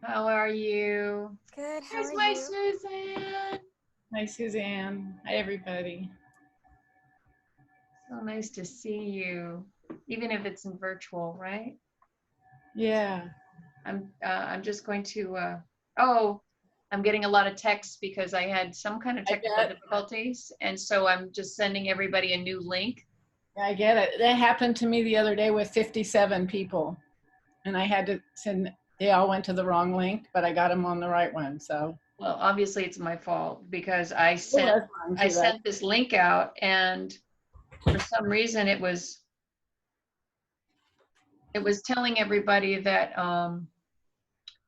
How are you? Good. How There's are my you? Suzanne. Hi, Suzanne. Hi, everybody. So nice to see you, even if it's in virtual, right? Yeah. I'm just going to. I'm getting a lot of texts because I had some kind of I technical bet. difficulties, and so I'm just sending everybody a new link. I get it. That happened to me the other day with 57 people, and I had to send. They all went to the wrong link, but I got them on the right one. So. Well, obviously it's my fault because I Oh, sent that's fine too, right? this link out, and for some reason it was telling everybody that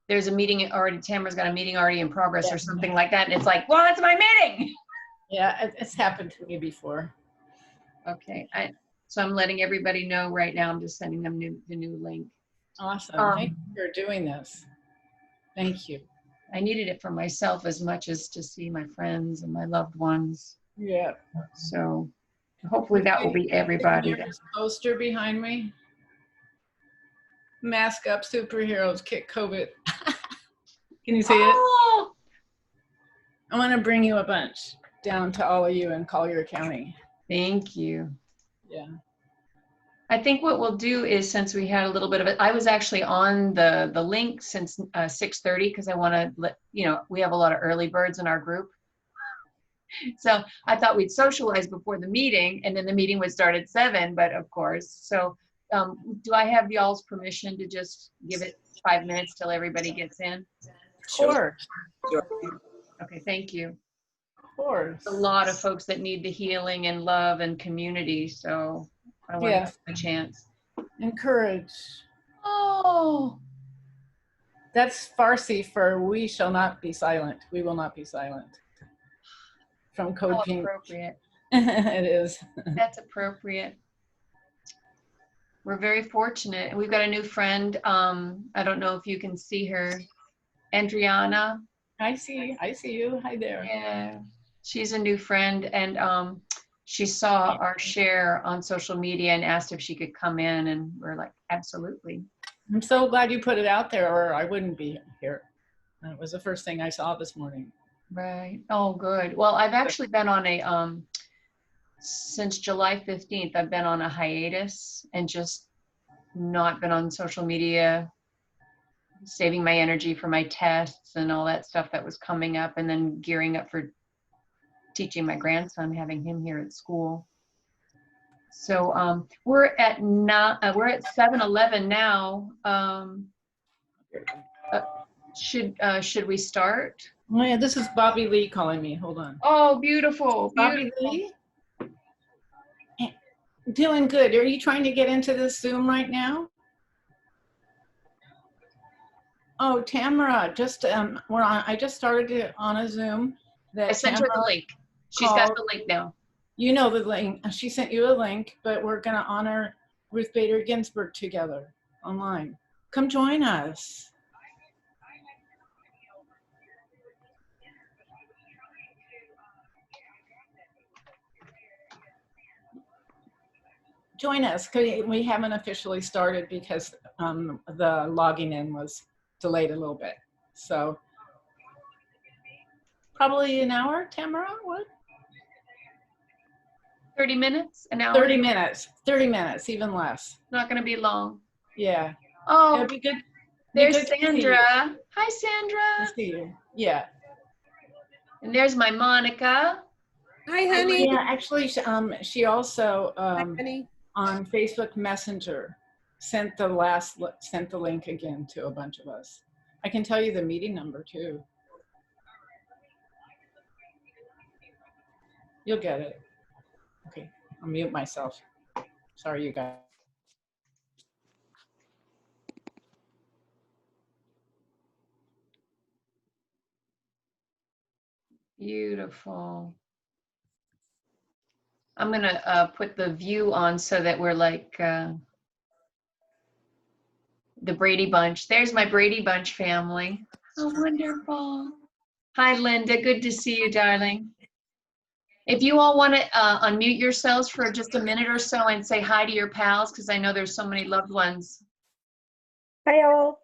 there's a meeting already, Tamara's got a meeting already in progress Yeah. or something like that. And it's like, well, it's my meeting. Yeah, it's happened to me before. Okay. So I'm letting everybody know right now. I'm just sending them the new link. Awesome. Thank you for doing this. Thank you. I needed it for myself as much as to see my friends and my loved ones. Yeah. So hopefully that will be everybody. There's a poster behind me. Mask up, superheroes kick COVID. Can you see it? Oh! I want to bring you a bunch down to all of you in Collier County. Thank you. Yeah. I think what we'll do is, since we had a little bit of it, I was actually on the link since 6:30 because I want to let, we have a lot of early birds in our group. So I thought we'd socialize before the meeting, and then the meeting would start at 7, but of course. So do I have y'all's permission to just give it 5 minutes till everybody gets in? Sure. Okay, thank you. Of course. A lot of folks that need the healing and love and community, so I want to give them a chance. Encourage. Oh. That's Farsi for "we shall not be silent. We will not be silent." From Code How Pink. appropriate. It is. That's appropriate. We're very fortunate. We've got a new friend. I don't know if you can see her. Adriana. I see you. Hi there. Yeah. She's a new friend, and she saw our share on social media and asked if she could come in, and we're like, absolutely. I'm so glad you put it out there, or I wouldn't be here. It was the first thing I saw this morning. Right. Oh, good. Well, I've actually been on a since July 15th, I've been on a hiatus and just not been on social media, saving my energy for my tests and all that stuff that was coming up, and then gearing up for teaching my grandson, having him here at school. So we're at 7-11 now. Should we start? Oh yeah, this is Bobby Lee calling me. Hold on. Oh, beautiful. Bobby Lee? Doing good. Are you trying to get into this Zoom right now? Oh, Tamara, just I just started it on a Zoom. I sent her the link. She's got the link now. You know the link. She sent you a link, but we're going to honor Ruth Bader Ginsburg together online. Come join us. Join us. We haven't officially started because the logging in was delayed a little bit. So probably an hour, Tamara, what? 30 minutes, an hour? 30 minutes, even less. Not going to be long. Yeah. Oh, it'll be good. There's Sandra. Hi, Sandra. Nice to see you. Yeah. And there's my Monica. Hi, honey. Yeah, actually, she also Hi, honey. On Facebook Messenger sent the link again to a bunch of us. I can tell you the meeting number too. You'll get it. Okay, I'll mute myself. Sorry, you guys. Beautiful. I'm going to put the view on so that we're like the Brady Bunch. There's my Brady Bunch family. Oh, wonderful. Hi, Linda. Good to see you, darling. If you all want to unmute yourselves for just a minute or so and say hi to your pals, because I know there's so many loved ones. Hi, all.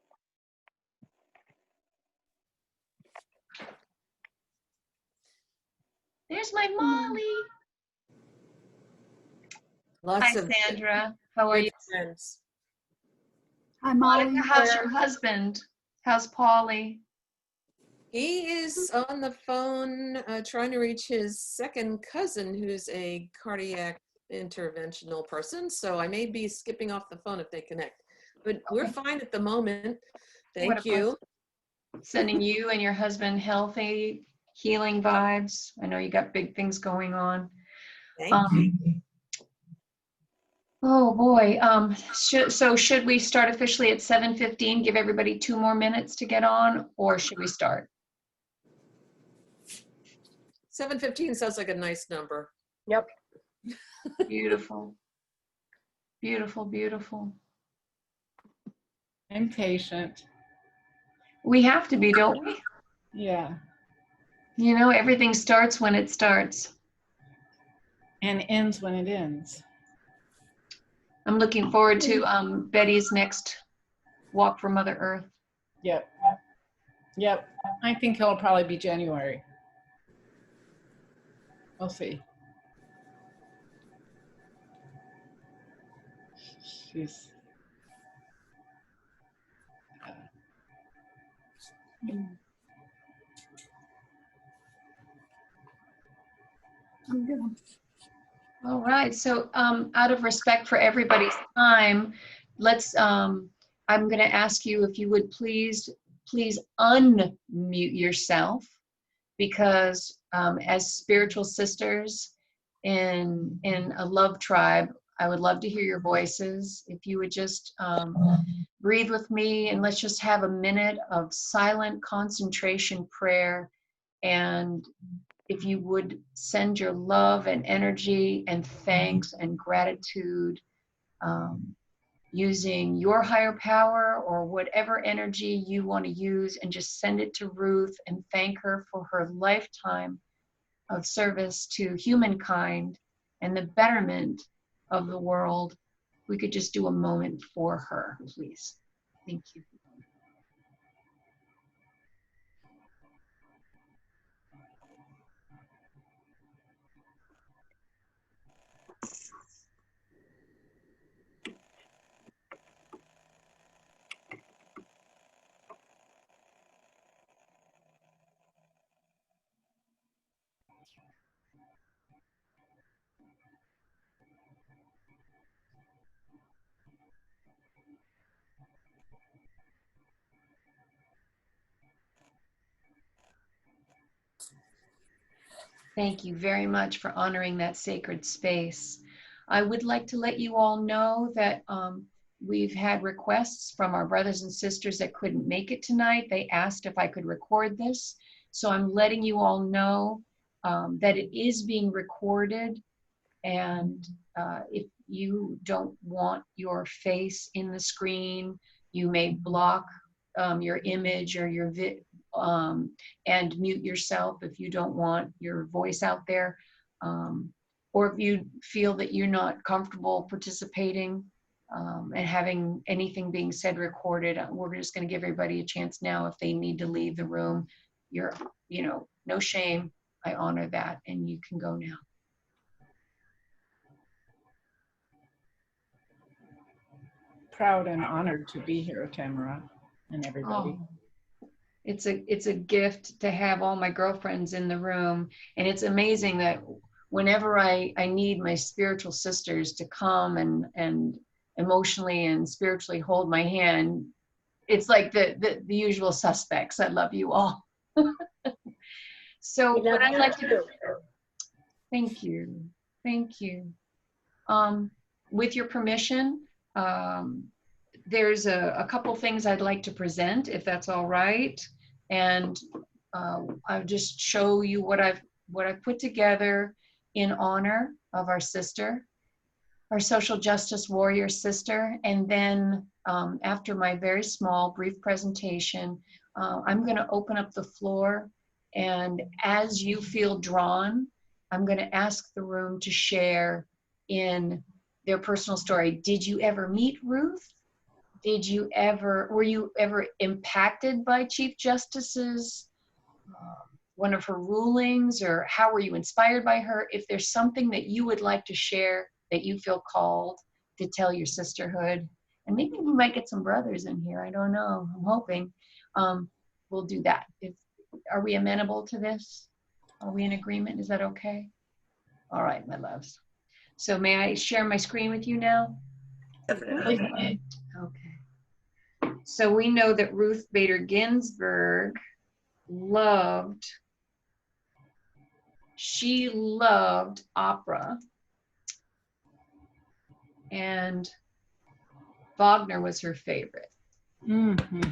There's my Molly. Lots Hi, of Sandra. How are good you? friends. Hi, Molly. Monica, how's your husband? How's Paulie? He is on the phone trying to reach his second cousin, who's a cardiac interventional person. So I may be skipping off the phone if they connect. But we're Okay. fine at the moment. What Thank a you. Sending you and your husband healthy, healing vibes. I know you got big things going on. Thank you. Oh boy. Should we start officially at 7:15? Give everybody 2 more minutes to get on, or should we start? 7:15 sounds like a nice number. Yep. Beautiful. Beautiful, beautiful. I'm patient. We have to be, don't we? Yeah. You know, everything starts when it starts. And ends when it ends. I'm looking forward to Betty's next walk for Mother Earth. Yep. Yep. I think it'll probably be January. We'll see. She's. I'm good. All right. So out of respect for everybody's time, let's, I'm going to ask you if you would please unmute yourself, because as spiritual sisters in a love tribe, I would love to hear your voices. If you would just breathe with me, and let's just have a minute of silent concentration prayer. And if you would send your love and energy and thanks and gratitude, using your higher power or whatever energy you want to use, and just send it to Ruth and thank her for her lifetime of service to humankind and the betterment of the world. We could just do a moment for her, please. Thank you. Thank you very much for honoring that sacred space. I would like to let you all know that we've had requests from our brothers and sisters that couldn't make it tonight. They asked if I could record this. So I'm letting you all know that it is being recorded. And if you don't want your face in the screen, you may block your image or your and mute yourself if you don't want your voice out there. Or if you feel that you're not comfortable participating and having anything being said recorded, we're just going to give everybody a chance now. If they need to leave the room, no shame. I honor that, and you can go now. Proud and honored to be here, Tamara, and everybody. Oh, it's a gift to have all my girlfriends in the room, and it's amazing that whenever I need my spiritual sisters to come and emotionally and spiritually hold my hand, it's like the usual suspects. I love you all. So what I'd like to do. Thank you. With your permission, there's a couple things I'd like to present, if that's all right. And I'll just show you what I've put together in honor of our sister, our social justice warrior sister. And then after my very small, brief presentation, I'm going to open up the floor. And as you feel drawn, I'm going to ask the room to share in their personal story. Did you ever meet Ruth? Were you ever impacted by Chief Justice's one of her rulings, or how were you inspired by her? If there's something that you would like to share that you feel called to tell your sisterhood, and maybe we might get some brothers in here. I don't know. I'm hoping. We'll do that. Are we amenable to this? Are we in agreement? Is that okay? All right, my loves. So may I share my screen with you now? Definitely. Okay. So we know that Ruth Bader Ginsburg she loved opera, and Wagner was her favorite. Mm-hmm.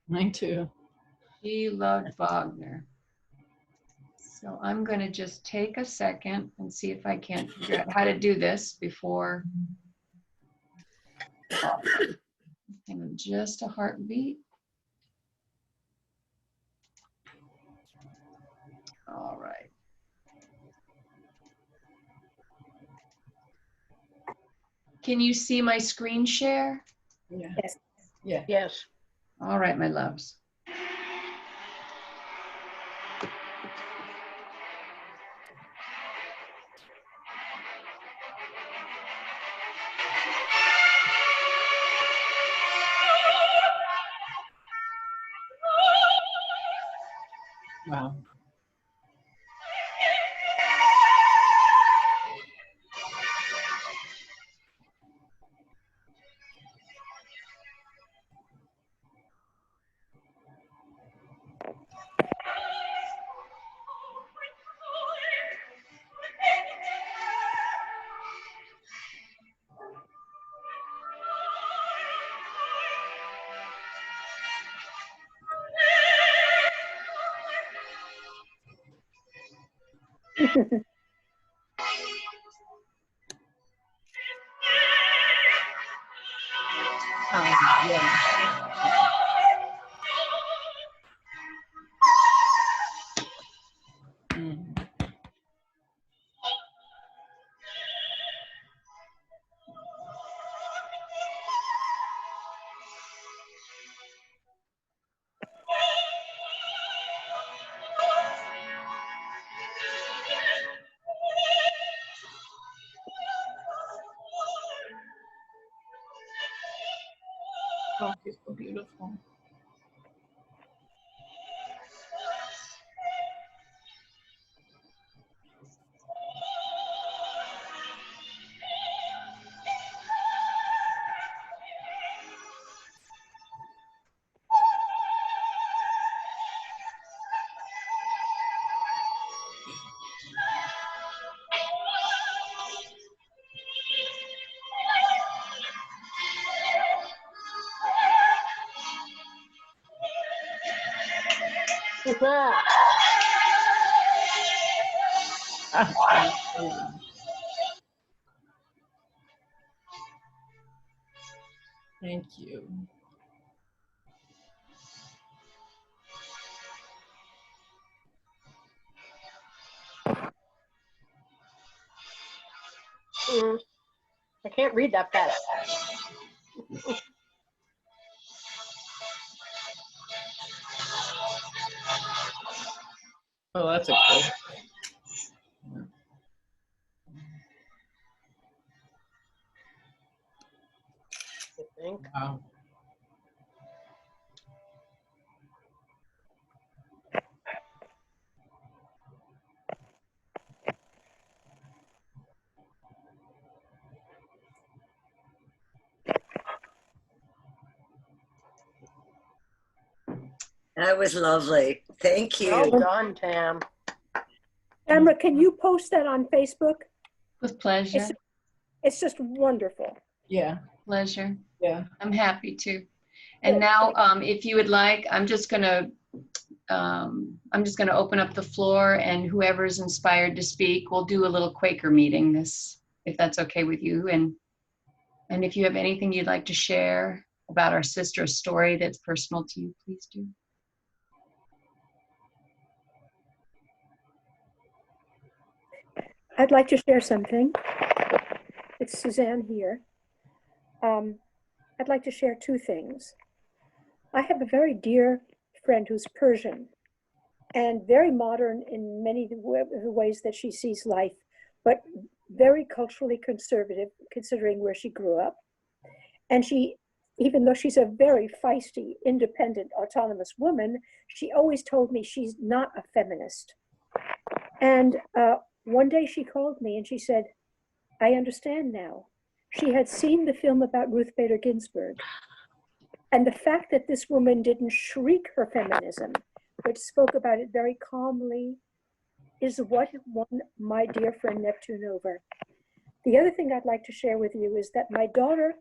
Mine too. She loved Wagner. So I'm going to just take a second and see if I can figure out how to do this before. Hang on just a heartbeat. All right. Can you see my screen share? Yeah. Yes. Yeah. Yes. All right, my loves. Wow. Yeah. Mm. Oh, she's so beautiful. Thank you. I can't read that fast. Oh, that's a cool. I think. Wow. That was lovely. Thank Well you. done, Tam. Tamara, can you post that on Facebook? With pleasure. It's just wonderful. Yeah. Pleasure. Yeah. I'm happy to. And now, if you would like, I'm just gonna open up the floor, and whoever's inspired to speak, we'll do a little Quaker meeting if that's okay with you. And if you have anything you'd like to share about our sister's story that's personal to you, please do. I'd like to share something. It's Suzanne here. I'd like to share two things. I have a very dear friend who's Persian, and very modern in many of the ways that she sees life, but very culturally conservative considering where she grew up. And she, even though she's a very feisty, independent, autonomous woman, she always told me she's not a feminist. And one day she called me and she said, I understand now. She had seen the film about Ruth Bader Ginsburg. And the fact that this woman didn't shriek her feminism, but spoke about it very calmly, is what won my dear friend Neptune over. The other thing I'd like to share with you is that my daughter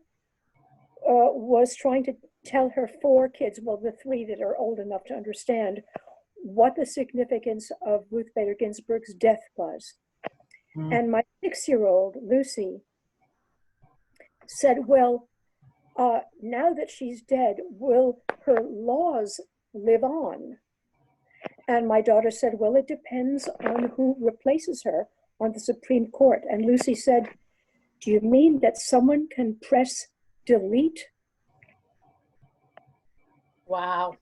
was trying to tell her 4 kids, well, the 3 that are old enough to understand, what the significance of Ruth Bader Ginsburg's death was. And my 6-year-old, Lucy, said, well, now that she's dead, will her laws live on? And my daughter said, well, it depends on who replaces her on the Supreme Court. And Lucy said, do you mean that someone can press delete? Wow.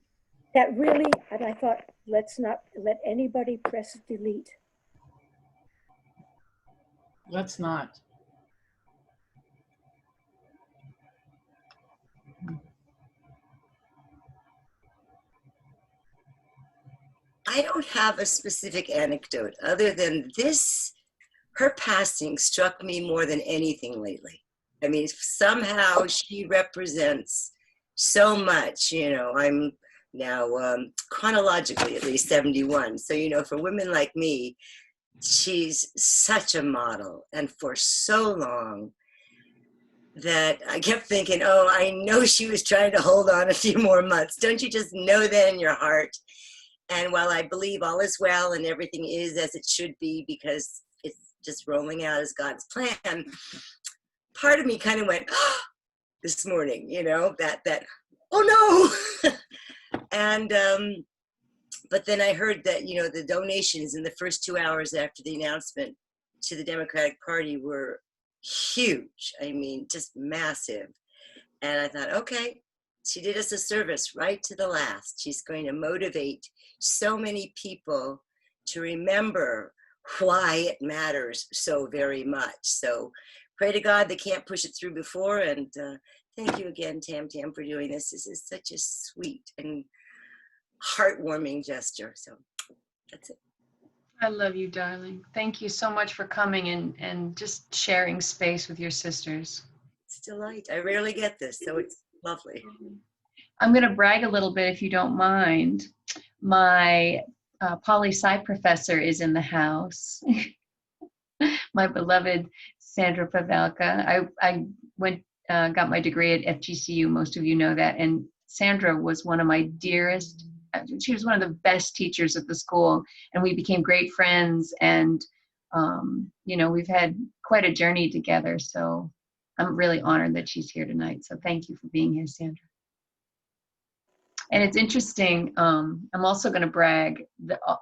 That really, and I thought, let's not let anybody press delete. Let's not. I don't have a specific anecdote other than this. Her passing struck me more than anything lately. I mean, somehow she represents so much. You know, I'm now chronologically at least 71. So, you know, for women like me, she's such a model. And for so long that I kept thinking, oh, I know she was trying to hold on a few more months. Don't you just know that in your heart? And while I believe all is well and everything is as it should be because it's just rolling out as God's plan, part of me kind of went, oh, this morning, you know, that, oh no. And, but then I heard that, you know, the donations in the first 2 hours after the announcement to the Democratic Party were huge. I mean, just massive. And I thought, okay, she did us a service right to the last. She's going to motivate so many people to remember why it matters so very much. So pray to God they can't push it through before. And thank you again, Tam Tam, for doing this. This is such a sweet and heartwarming gesture. So that's it. I love you, darling. Thank you so much for coming and just sharing space with your sisters. It's a delight. I rarely get this, so it's lovely. I'm going to brag a little bit if you don't mind. My poli-sci professor is in the house. My beloved Sandra Pavelka. I went, got my degree at FGCU. Most of you know that. And Sandra was one of my dearest. She was one of the best teachers at the school, and we became great friends. And you know, we've had quite a journey together. So I'm really honored that she's here tonight. So thank you for being here, Sandra. And it's interesting, I'm also going to brag.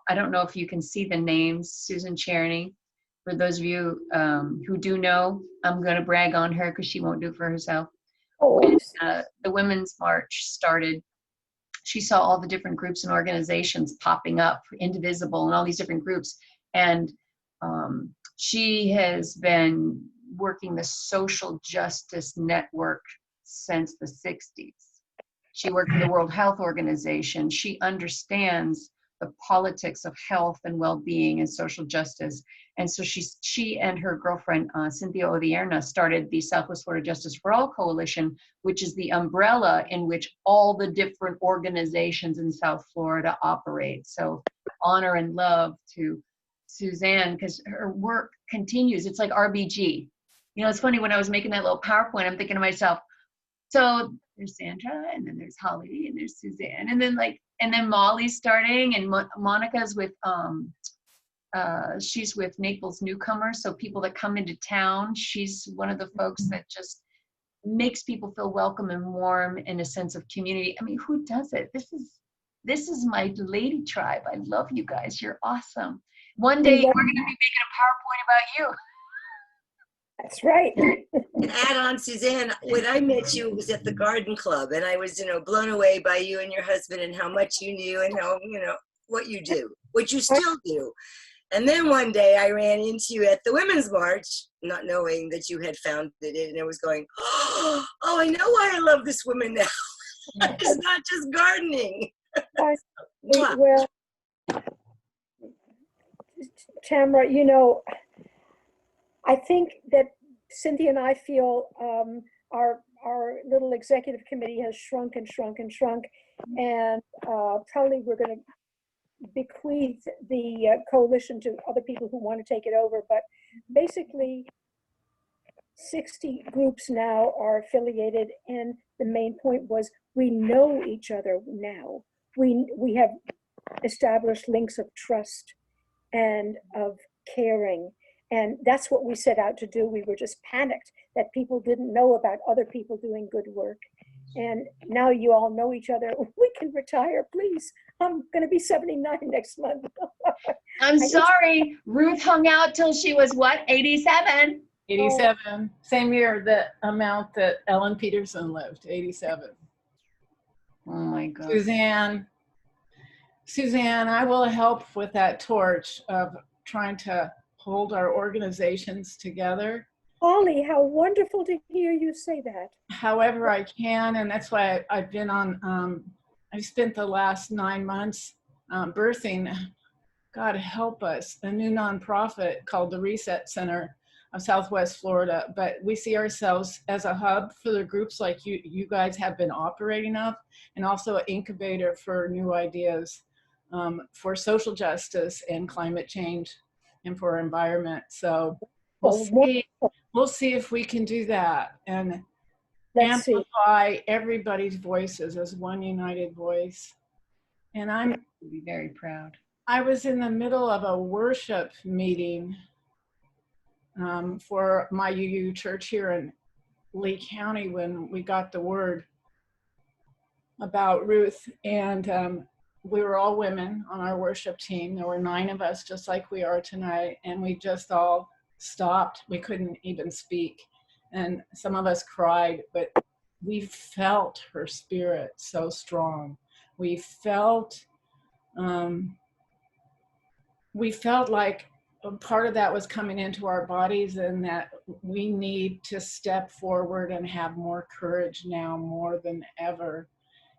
I don't know if you can see the names, Susan Cherney. For those of you who do know, I'm going to brag on her because she won't do it for herself. When the Women's March started, she saw all the different groups and organizations popping up, Indivisible and all these different groups. And she has been working the social justice network since the 60s. She worked for the World Health Organization. She understands the politics of health and well-being and social justice. And so she and her girlfriend, Cynthia Odierna, started the Southwest Florida Justice for All Coalition, which is the umbrella in which all the different organizations in South Florida operate. So honor and love to Suzanne, because her work continues. It's like RBG. You know, it's funny, when I was making that little PowerPoint, I'm thinking to myself, so there's Sandra, and then there's Holly, and there's Suzanne, and then Molly's starting, and Monica's with she's with Naples Newcomers, so people that come into town. She's one of the folks that just makes people feel welcome and warm and a sense of community. I mean, who does it? This is my lady tribe. I love you guys. You're awesome. One day we're going to be making a PowerPoint about you. That's right. And add on, Suzanne, when I met you, it was at the Garden Club, and I was, you know, blown away by you and your husband and how much you knew and how, you know, what you do, what you still do. And then one day I ran into you at the Women's March, not knowing that you had founded it, and I was going, oh, I know why I love this woman now. It's not just gardening. Mwah. Well, Tamara, you know, I think that Cynthia and I feel our little executive committee has shrunk and shrunk and shrunk, and probably we're going to bequeath the coalition to other people who want to take it over. But basically, 60 groups now are affiliated, and the main point was we know each other now. We have established links of trust and of caring. And that's what we set out to do. We were just panicked that people didn't know about other people doing good work. And now you all know each other. We can retire, please. I'm going to be 79 next month. I'm sorry. Ruth hung out till she was what, 87? 87. Same year the amount that Ellen Peterson lived, 87. Oh my God. Suzanne, I will help with that torch of trying to hold our organizations together. Holly, how wonderful to hear you say that. However I can, and that's why I've been on, I've spent the last 9 months birthing, God help us, a new nonprofit called the Reset Center of Southwest Florida. But we see ourselves as a hub for the groups like you guys have been operating of, and also an incubator for new ideas for social justice and climate change and for our environment. So we'll see if we can do that and Let's see. amplify everybody's voices as one united voice. And I'd be very proud. I was in the middle of a worship meeting for my UU church here in Lee County when we got the word about Ruth, and we were all women on our worship team. There were 9 of us, just like we are tonight, and we just all stopped. We couldn't even speak, and some of us cried, but we felt her spirit so strong. We felt like a part of that was coming into our bodies, and that we need to step forward and have more courage now more than ever.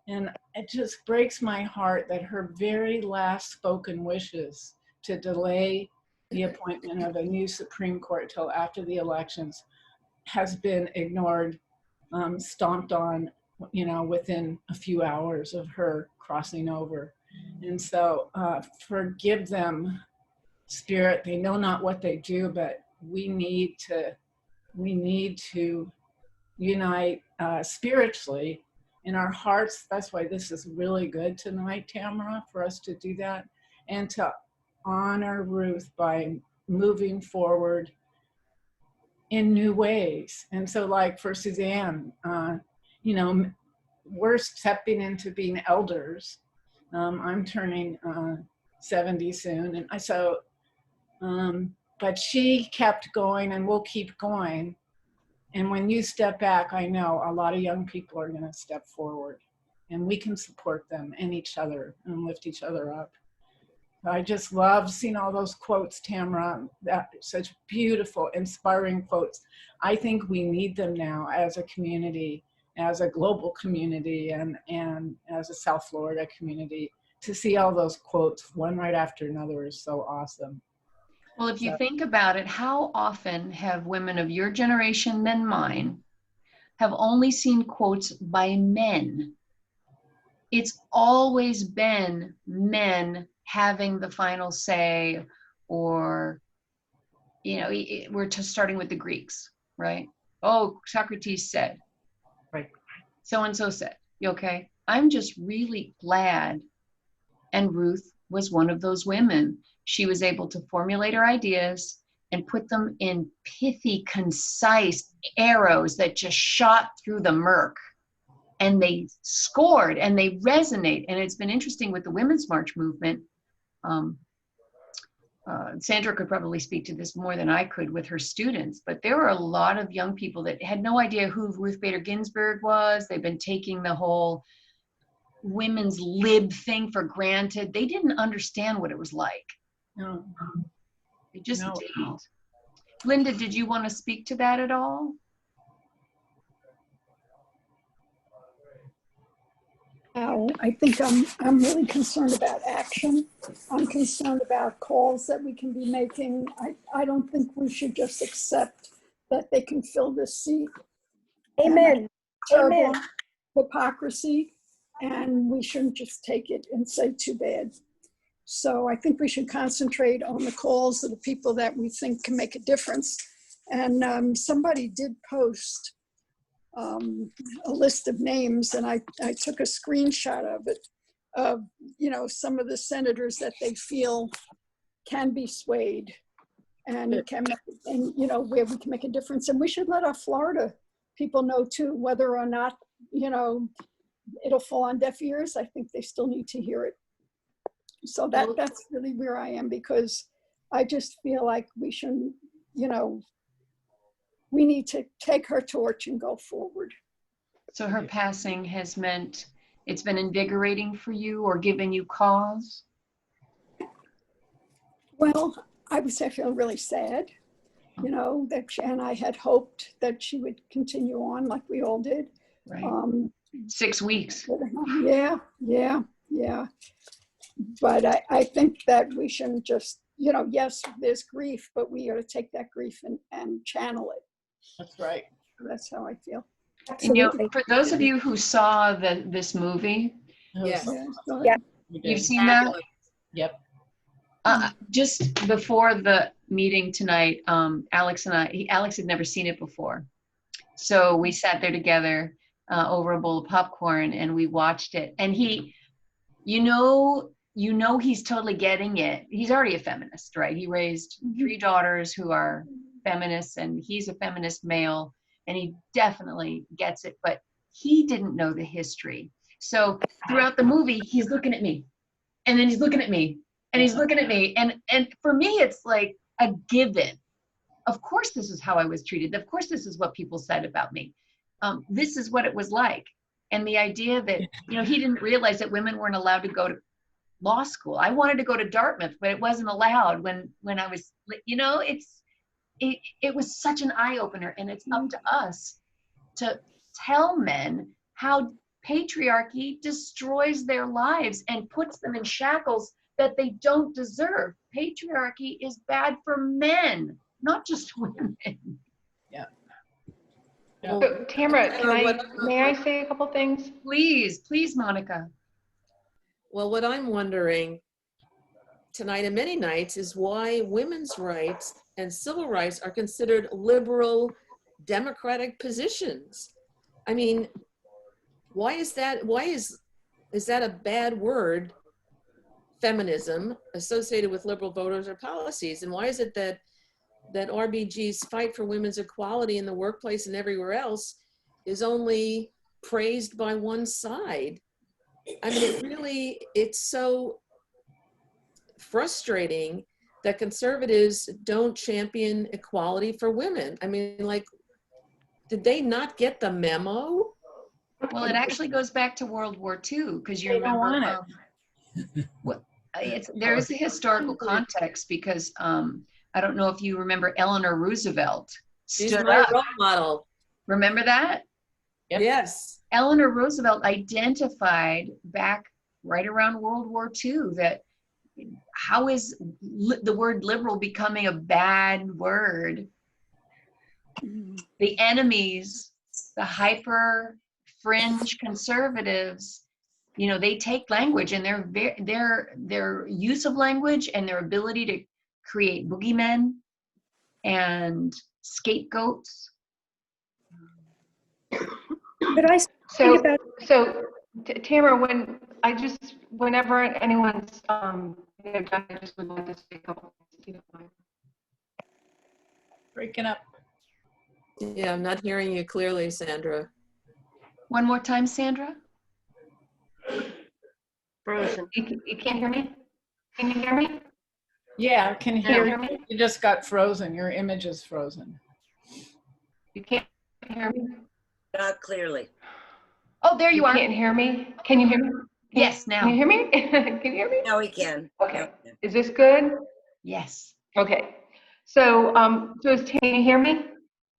And it just breaks my heart that her very last spoken wishes to delay the appointment of a new Supreme Court till after the elections has been ignored, stomped on, you know, within a few hours of her crossing over. And so forgive them, Spirit. They know not what they do, but we need to unite spiritually in our hearts. That's why this is really good tonight, Tamara, for us to do that and to honor Ruth by moving forward in new ways. And so, like for Suzanne, you know, we're stepping into being elders. I'm turning 70 soon, and but she kept going, and we'll keep going. And when you step back, I know a lot of young people are going to step forward, and we can support them and each other and lift each other up. I just love seeing all those quotes, Tamara, such beautiful, inspiring quotes. I think we need them now as a community, as a global community, and as a South Florida community. To see all those quotes, one right after another, is so awesome. Well, if you think about it, how often have women of your generation than mine have only seen quotes by men? It's always been men having the final say, or, you know, we're just starting with the Greeks, right? Oh, Socrates said, right. So-and-so said, you okay? I'm just really glad. And Ruth was one of those women. She was able to formulate her ideas and put them in pithy, concise arrows that just shot through the murk. And they scored and they resonate. And it's been interesting with the Women's March movement. Sandra could probably speak to this more than I could with her students, but there were a lot of young people that had no idea who Ruth Bader Ginsburg was. They've been taking the whole women's lib thing for granted. They didn't understand what it was like. No. They just No. didn't. Linda, did you want to speak to that at all? I think I'm really concerned about action. I'm concerned about calls that we can be making. I don't think we should just accept that they can fill this seat. Amen. Terrible Amen. hypocrisy, and we shouldn't just take it and say too bad. So I think we should concentrate on the calls of the people that we think can make a difference. And somebody did post a list of names, and I took a screenshot of it, of, you know, some of the senators that they feel can be swayed and can, and, you know, where we can make a difference. And we should let our Florida people know too, whether or not, you know, it'll fall on deaf ears. I think they still need to hear it. So that's really where I am, because I just feel like we shouldn't, you know, we need to take her torch and go forward. So her passing has meant it's been invigorating for you or given you cause? Well, I would say I feel really sad, you know, that and I had hoped that she would continue on like we all did. Right. 6 weeks. Yeah. But I think that we shouldn't just, you know, yes, there's grief, but we ought to take that grief and channel it. That's right. That's how I feel. And, you know, for those of you who saw this movie, Yes. Yeah, go ahead. Yeah. you've seen that? Yep. Just before the meeting tonight, Alex had never seen it before. So we sat there together over a bowl of popcorn and we watched it. And he, you know, he's totally getting it. He's already a feminist, right? He raised 3 daughters who are feminists, and he's a feminist male, and he definitely gets it, but he didn't know the history. So throughout the movie, he's looking at me, and then he's looking at me, and he's looking at me. And for me, it's like a given. Of course, this is how I was treated. Of course, this is what people said about me. This is what it was like. And the idea that, you know, he didn't realize that women weren't allowed to go to law school. I wanted to go to Dartmouth, but it wasn't allowed when I was, you know, it was such an eye opener. And it's up to us to tell men how patriarchy destroys their lives and puts them in shackles that they don't deserve. Patriarchy is bad for men, not just women. Yeah. So, Tamara, may I say a couple things? Please, Monica. Well, what I'm wondering tonight and many nights is why women's rights and civil rights are considered liberal democratic positions. I mean, why is that? Why is that a bad word, feminism, associated with liberal voters or policies? And why is it that RBG's fight for women's equality in the workplace and everywhere else is only praised by one side? I mean, it's so frustrating that conservatives don't champion equality for women. I mean, like, did they not get the memo? Well, it actually goes back to World War II, because you remember, there is a historical context, because I don't know if you remember Eleanor Roosevelt. She's my role model. Remember that? Yep. Yes. Eleanor Roosevelt identified back right around World War II that how is the word liberal becoming a bad word? The enemies, the hyper fringe conservatives, you know, they take language, and their use of language and their ability to create boogeymen and scapegoats. But I think about Tamara, whenever anyone's done, I just would like to say a couple things. Breaking up. Yeah, I'm not hearing you clearly, Sandra. One more time, Sandra. Frozen. You can't hear me? Can you hear me? Yeah, I can Can you hear you. You just got frozen. Your image is frozen. You can't hear me? Not clearly. Oh, there you are. Can't hear me? Can you hear me? Yes, Can now. you hear me? Can you hear me? Now we can. Okay. Now we can. Is this good? Yes. Okay. So, can you hear me?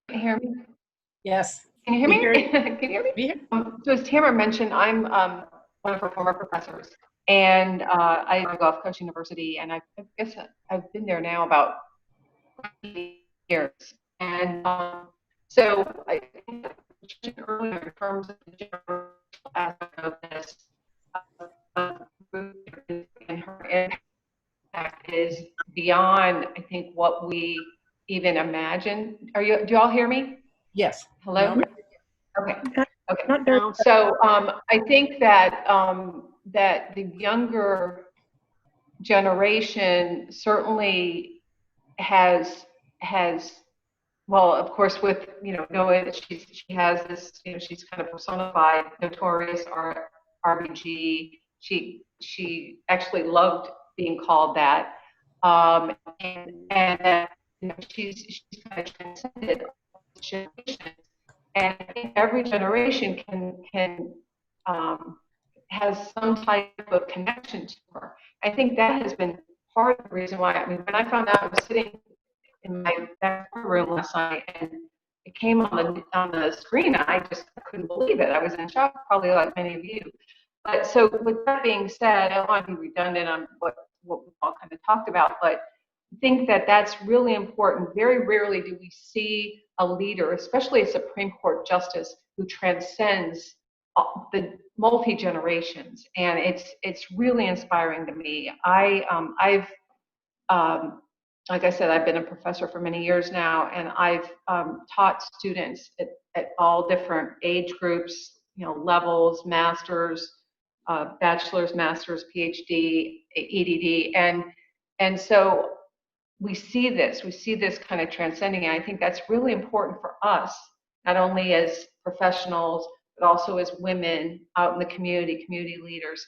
Can you hear me? Yes. Can you hear We me? hear you. Can you hear me? We hear- So as Tamara mentioned, I'm one of her former professors, and I go off Coach University, and I guess I've been there now about 20 years. And so I think that I mentioned earlier in terms of the general aspect of this, and her impact is beyond, I think, what we even imagine. Do you all hear me? Yes. Hello? No? Okay. Not- Okay. Not very. So I think that that the younger generation certainly has well, of course, with knowing that she has this, she's kind of personified Notorious RBG. She actually loved being called that, and she's kind of transcended generations. And I think every generation can has some type of connection to her. I think that has been part of the reason why. I mean, when I found out, I was sitting in my back room last night, and it came on the screen. And I just couldn't believe it. I was in shock, probably like many of you. But so with that being said, I don't want to be redundant on what we all kind of talked about, but I think that that's really important. Very rarely do we see a leader, especially a Supreme Court justice, who transcends the multi generations, and it's really inspiring to me. I've like I said, I've been a professor for many years now, and I've taught students at all different age groups, levels, masters, bachelor's, master's, PhD, EDD, and so we see this kind of transcending. And I think that's really important for us, not only as professionals, but also as women out in the community leaders,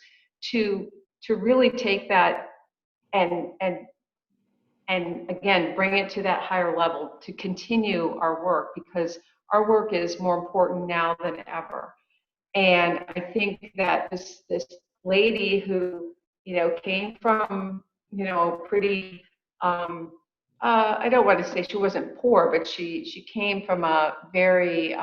to really take that and again bring it to that higher level, to continue our work, because our work is more important now than ever. And I think that this lady who came from pretty I don't want to say she wasn't poor, but she came from a very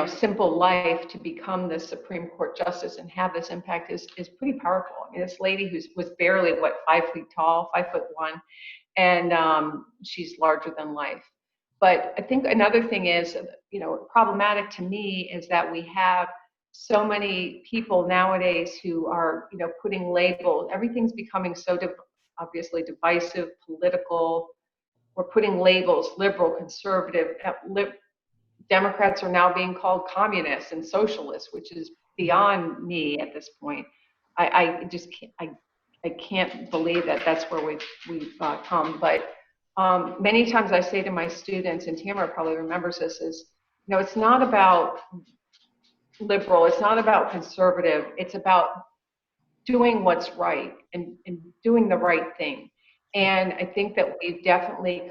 simple life, to become the Supreme Court justice and have this impact is pretty powerful. I mean, this lady was barely 5 feet tall, 5'1", and she's larger than life. But I think another thing is, problematic to me is that we have so many people nowadays who are, putting labels. Everything's becoming so obviously divisive, political. We're putting labels: liberal, conservative. Democrats are now being called communists and socialists, which is beyond me at this point. I just can't, I can't believe that that's where we've come. But many times I say to my students, and Tamara probably remembers this, is, it's not about liberal, it's not about conservative, it's about doing what's right and doing the right thing. And I think that we've definitely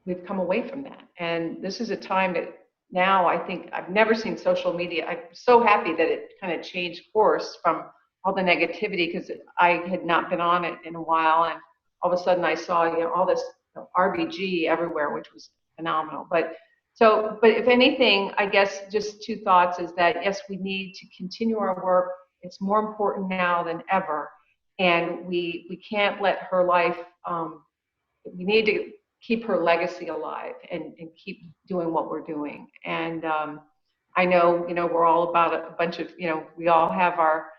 we've come away from that. And this is a time that now I think I've never seen social media. I'm so happy that it kind of changed course from all the negativity, because I had not been on it in a while. And all of a sudden I saw, all this RBG everywhere, which was phenomenal. But if anything, I guess just two thoughts is that, yes, we need to continue our work. It's more important now than ever. And we can't let her life, we need to keep her legacy alive and keep doing what we're doing. And I know, we're all about a bunch of, we all have our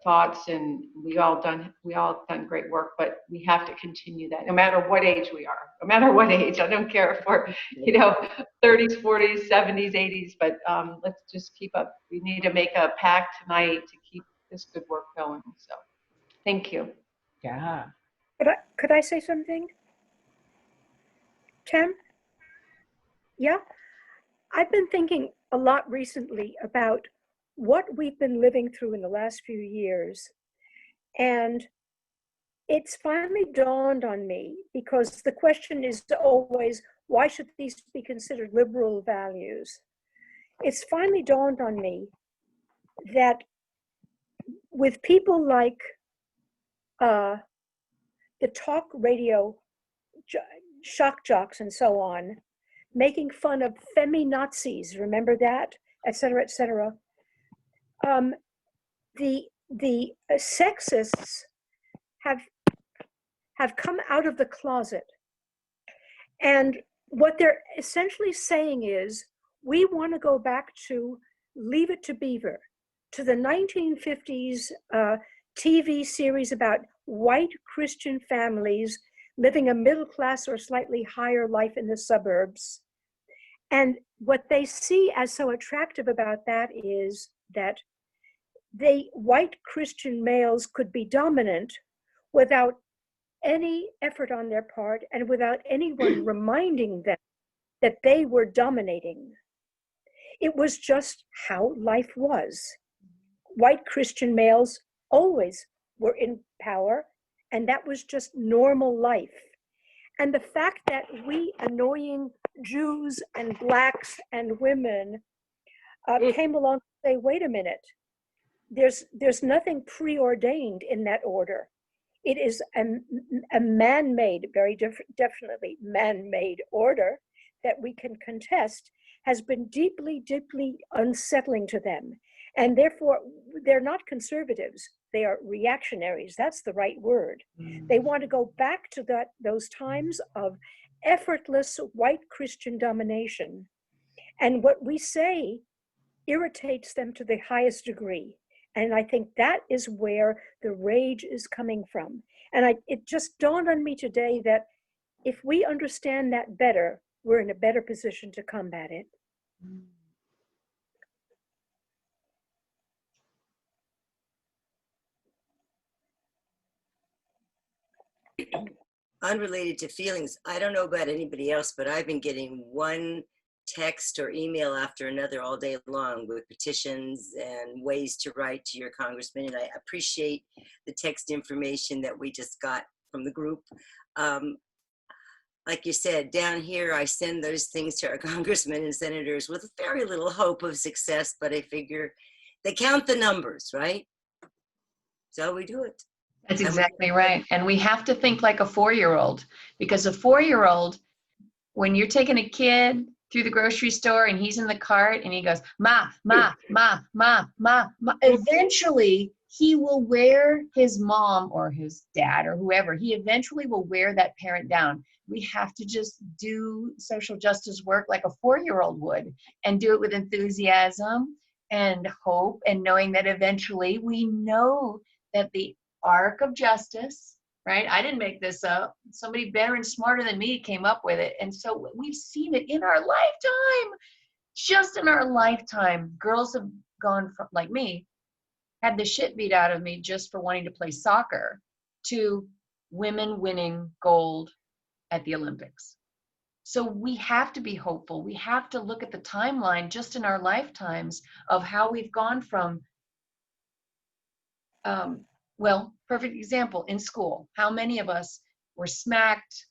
thoughts, and we all done great work, but we have to continue that no matter what age we are, no matter what age. I don't care if we're, 30s, 40s, 70s, 80s, but let's just keep up. We need to make a pact tonight to keep this good work going. So thank you. Yeah. Could I say something? Tim? Yeah? I've been thinking a lot recently about what we've been living through in the last few years. And it's finally dawned on me, because the question is always, why should these be considered liberal values? it's finally dawned on me that with people like the talk radio shock jocks and so on, making fun of feminazis, remember that, et cetera, et cetera. The sexists have come out of the closet. And what they're essentially saying is, we want to go back to Leave It to Beaver, to the 1950s TV series about white Christian families living a middle class or slightly higher life in the suburbs. And what they see as so attractive about that is that white Christian males could be dominant without any effort on their part and without anyone reminding them that they were dominating. It was just how life was. White Christian males always were in power, and that was just normal life. And the fact that we annoying Jews and blacks and women came along to say, wait a minute, there's nothing preordained in that order. It is a man-made, very definitely man-made order that we can contest, has been deeply, deeply unsettling to them. And therefore, they're not conservatives, they are reactionaries. That's the right word. They want to go back to those times of effortless white Christian domination. And what we say irritates them to the highest degree. And I think that is where the rage is coming from. And it just dawned on me today that if we understand that better, we're in a better position to combat it. Unrelated to feelings, I don't know about anybody else, but I've been getting one text or email after another all day long with petitions and ways to write to your congressman. And I appreciate the text information that we just got from the group. Like you said, down here, I send those things to our congressmen and senators with very little hope of success, but I figure they count the numbers, right? So we do it. That's exactly right. And we have to think like a 4-year-old, because a 4-year-old, when you're taking a kid through the grocery store and he's in the cart and he goes, ma, ma, ma, ma, ma, ma, eventually he will wear his mom or his dad or whoever, he eventually will wear that parent down. We have to just do social justice work like a 4-year-old would, and do it with enthusiasm and hope, and knowing that eventually we know that the arc of justice, right? I didn't make this up. Somebody better and smarter than me came up with it. And so we've seen it in our lifetime. Just in our lifetime, girls have gone from, like me, had the shit beat out of me just for wanting to play soccer, to women winning gold at the Olympics. So we have to be hopeful. We have to look at the timeline just in our lifetimes of how we've gone from, well, perfect example, in school. How many of us were smacked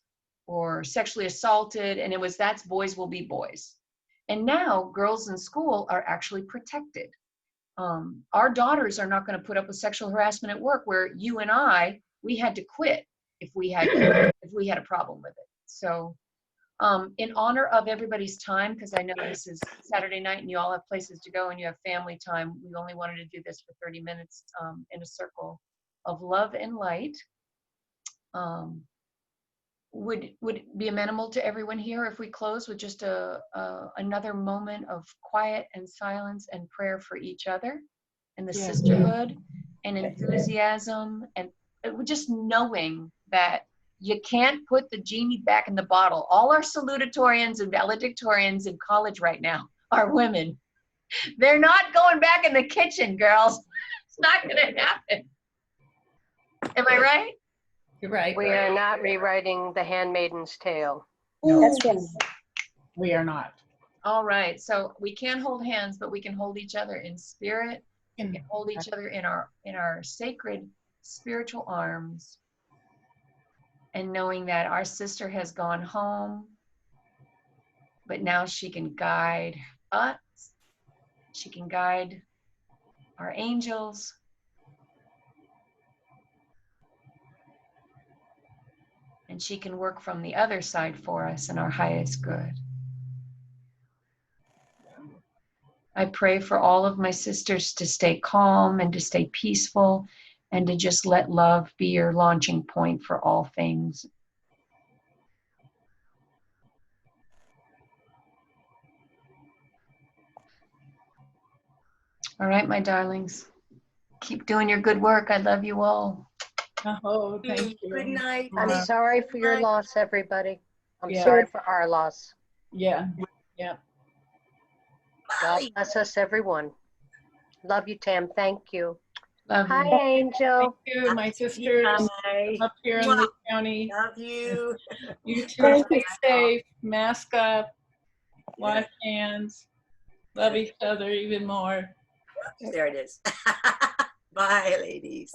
or sexually assaulted, and it was, that's boys will be boys. And now girls in school are actually protected. Our daughters are not going to put up with sexual harassment at work, where you and I, we had to quit if we had a problem with it. So in honor of everybody's time, because I know this is Saturday night and you all have places to go and you have family time, we only wanted to do this for 30 minutes in a circle of love and light. Would it be amenable to everyone here if we close with just another moment of quiet and silence and prayer for each other and the sisterhood and enthusiasm, and just knowing that you can't put the genie back in the bottle. All our salutatorians and valedictorians in college right now are women. They're not going back in the kitchen, girls. It's not going to happen. Am I right? You're right. We are not rewriting The Handmaid's Tale. No, That's right. we are not. All right. So we can't hold hands, but we can hold each other in spirit. We can hold each other in our sacred spiritual arms. And knowing that our sister has gone home, but now she can guide us She can guide our angels. And she can work from the other side for us in our highest good. I pray for all of my sisters to stay calm and to stay peaceful and to just let love be your launching point for all things. All right, my darlings. Keep doing your good work. I love you all. Oh, thank you. Good night. I'm sorry for your Bye. loss, everybody. I'm Yeah. sorry for our loss. Yeah. God Molly. bless us, everyone. Love you, Tam. Thank you. Love Hi, you. Angel. Thank you, my sisters Bye. up here in Mwah. Lee County. Love you. You too. Thank Stay safe. Mask up. Wash hands. Love each other even more. There it is. Bye, ladies.